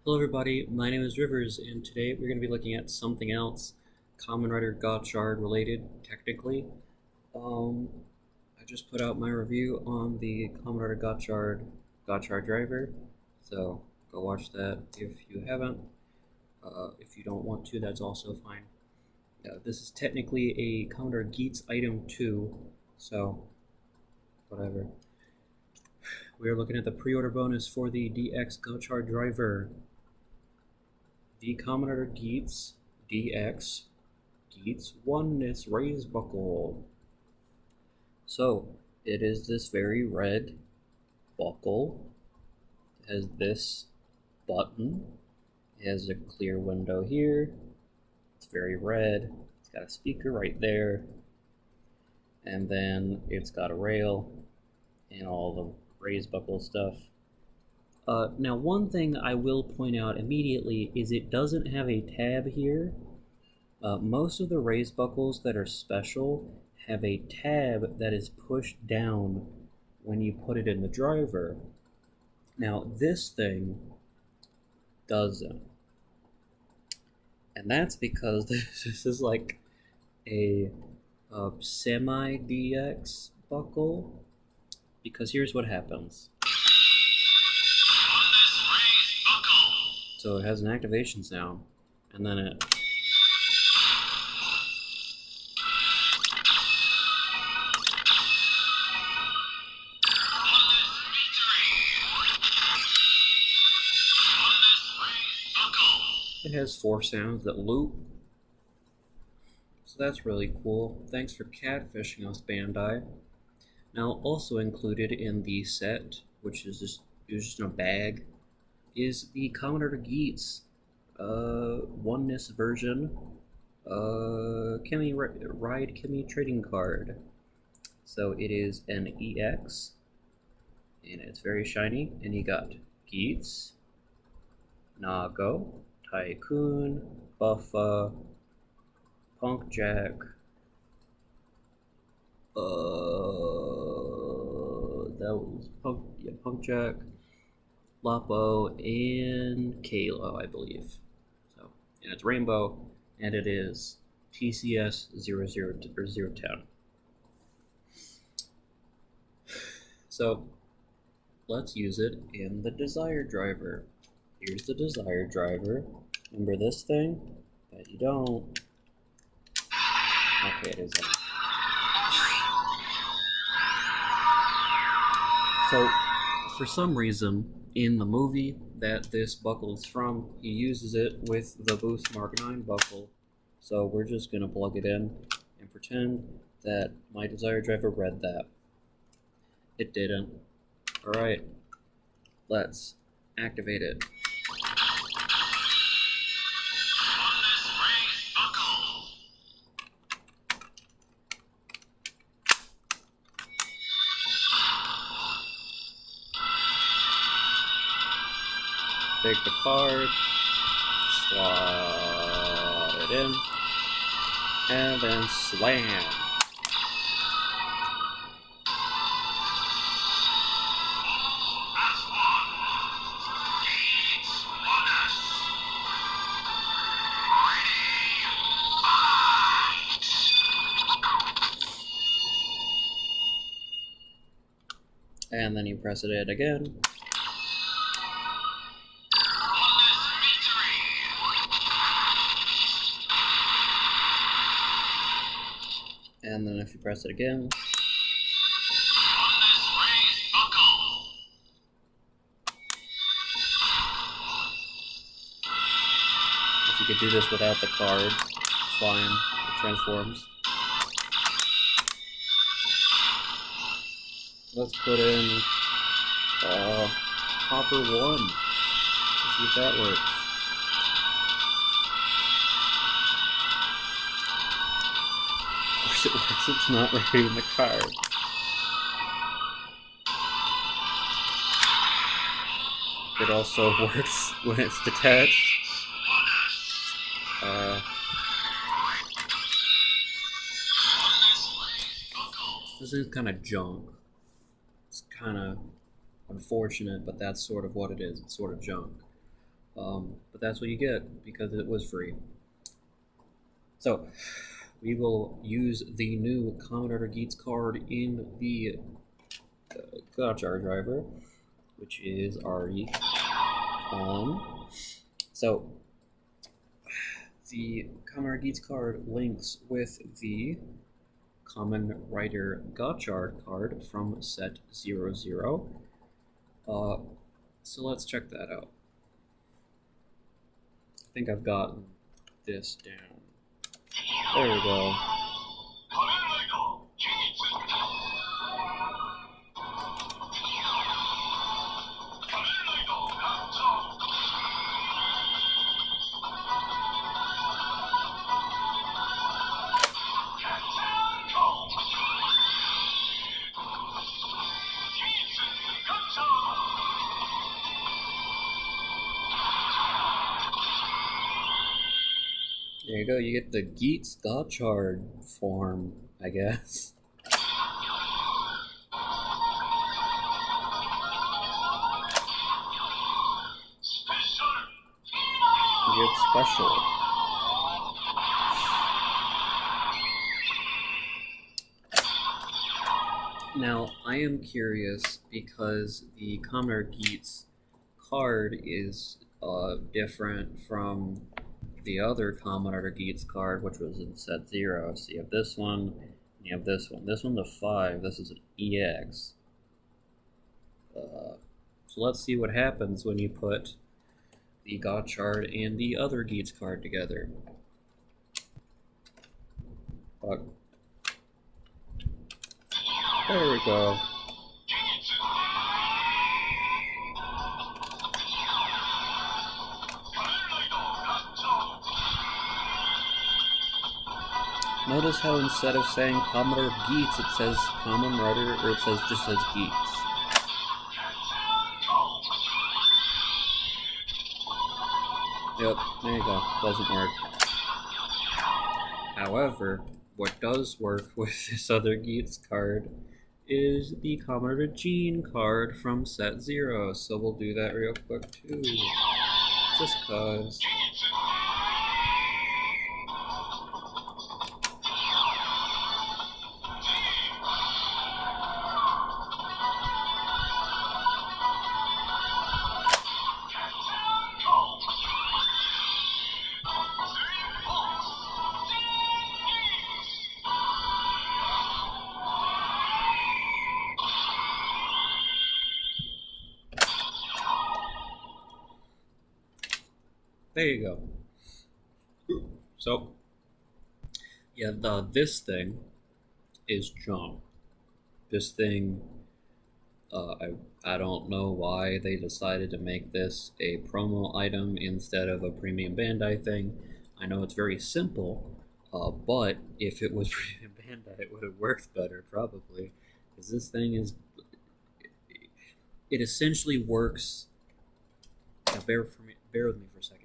Hello everybody, my name is Rivers, and today we're going to be looking at something else, Kamen Rider Gotchard related, technically. I just put out my review on the Kamen Rider Gotchard driver, so go watch that if you haven't. If you don't want to, that's also fine. This is technically a Kamen Rider Geats Item 2, so whatever. We are looking at the pre-order bonus for the DX Gotchard driver. The Kamen Rider Geats DX Geats Oneness Raise Buckle. So it is this very red buckle. It has this button. It has a clear window here. It's very red. It's got a speaker right there. And then it's got a rail and all the raise buckle stuff. Now, one thing I will point out immediately is it doesn't have a tab here. Most of the raise buckles that are special have a tab that is pushed down when you put it in the driver. Now, this thing doesn't. And that's because this is like a semi-DX buckle. Because here's what happens. So it has an activation sound, and then it has 4 sounds that loop. So that's really cool. Thanks for catfishing us, Bandai. Now, also included in the set, which is just in a bag, is the Kamen Rider Geats Oneness version Ride Kimi trading card. So it is an EX, and it's very shiny, and you got Geats, Nago, Tycoon, Buffa, Punk Jack, that was Punk Jack, Lapo, and Kalo, I believe. So, and it's rainbow, and it is TCS 010. So, let's use it in the Desire driver. Here's the Desire driver. Remember this thing? Bet you don't. Okay, it is on. So, for some reason, in the movie that this buckle is from, he uses it with the Boost Mark 9 buckle. So we're just going to plug it in and pretend that my Desire driver read that. It didn't. Alright, let's activate it. Take the card, slot it in, and then slam. And then you press it again. And then if you press it again, if you could do this without the card, it's fine, it transforms. Let's put in Hopper 1, let's see if that works. It works, it's not reading the card. It also works when it's detached. This is kind of junk. It's kind of unfortunate, but that's sort of what it is. It's sort of junk. but that's what you get because it was free. So we will use the new Kamen Rider Geats card in the Gotchard driver, which is RE. So the Kamen Rider Geats card links with the Kamen Rider Gotchard card from set 00. So let's check that out. I think I've gotten this down. There we go. There you go, you get the Geats Gotchard form, I guess. You get special. Now, I am curious because the Kamen Rider Geats card is different from the other Kamen Rider Geats card, which was in set 0. So you have this one, and you have this one. This one's a 5, this is an EX. So let's see what happens when you put the Gotchard and the other Geats card together. But there we go. Notice how instead of saying Kamen Rider Geats, it says Kamen Rider, or it just says Geats. Yep, there you go. Doesn't work. However, what does work with this other Geats card is the Kamen Rider Gene card from set 0. So we'll do that real quick too. Just cause. There you go. So, yeah, this thing is junk. This thing, I don't know why they decided to make this a promo item instead of a premium Bandai thing. I know it's very simple, but if it was premium Bandai, it would have worked better, probably. Because this thing is... It essentially works... Now, bear with me for a second.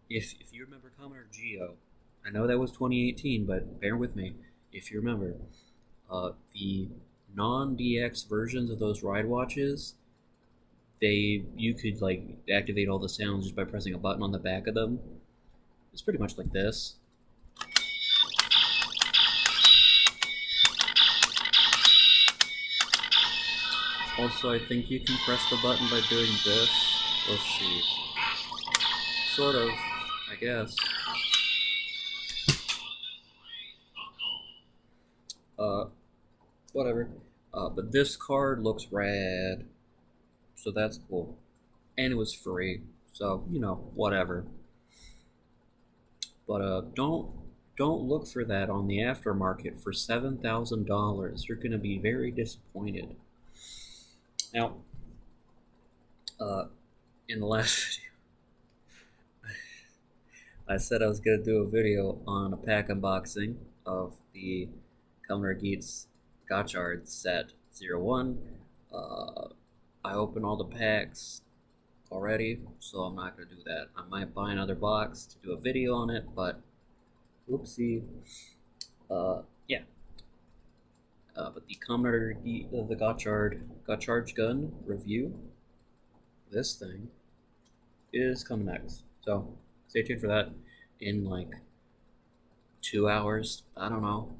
If you remember Kamen Rider Geo, I know that was 2018, but bear with me. If you remember, the non-DX versions of those ride watches, you could like activate all the sounds just by pressing a button on the back of them. It's pretty much like this. Also, I think you can press the button by doing this. Let's see. Sort of, I guess. Whatever. But this card looks rad, so that's cool. And it was free, so, you know, whatever. But, don't look for that on the aftermarket for $7,000. You're gonna be very disappointed. Now, in the last video, I said I was going to do a video on a pack unboxing of the Kamen Rider Geats Gotchard set 01. I opened all the packs already, so I'm not going to do that. I might buy another box to do a video on it, but whoopsie. Yeah. But the Kamen Rider the Gotchard gun review, this thing is coming next. So stay tuned for that in like 2 hours. I don't know.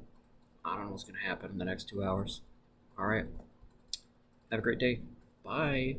I don't know what's gonna happen in the next 2 hours. All right. Have a great day. Bye.